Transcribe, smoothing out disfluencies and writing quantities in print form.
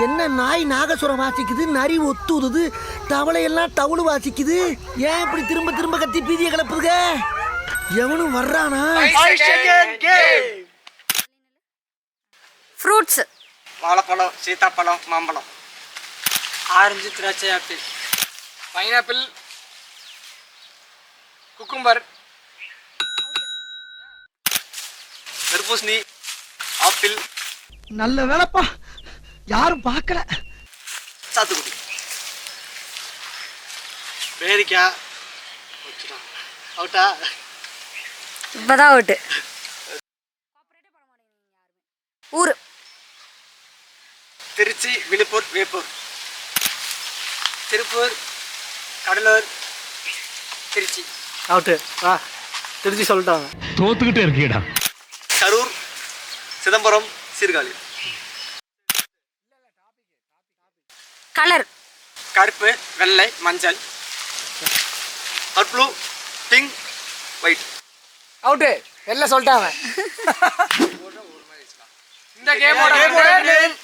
என்ன நாய் நாகசுரம் வாசிக்குது, நரி ஒத்துதுது, தவளை எல்லாம் டவுனு வாசிக்குது. ஏன் இப்படி திரும்ப திரும்ப கத்தி பீதியை கிளப்புதுக? எவனும் வர்றானா? ஃப்ரூட்ஸ். வாழைப்பழம், சீத்தாப்பழம், மாம்பழம், ஆரஞ்சு, திராட்சை, ஆப்பிள், பைனாப்பிள், குக்கும்பர், தர்பூசணி, ஆப்பிள். நல்ல வேலைப்பா, யாரும் பார்க்கல. சாத்துக்குடி, பேரிக்காய். அவுட்டா? இப்பதான் அவுட்டு. ஊர். திருச்சி, விழுப்புரம், வேப்பூர், திருப்பூர், கடலூர், திருச்சி. அவுட்டு. வா, திருச்சி சொல்லிட்டாங்க. தோத்துக்கிட்டே இருக்கீடா. கரூர், சிதம்பரம், சீர்காழி. கலர். கருப்பு, வெள்ளை, மஞ்சள், ப்ளூ, பிங்க், ஒயிட். அவுட்டு. எல்லாம் சொல்லிட்டாங்க. இந்த கேமோட நேம்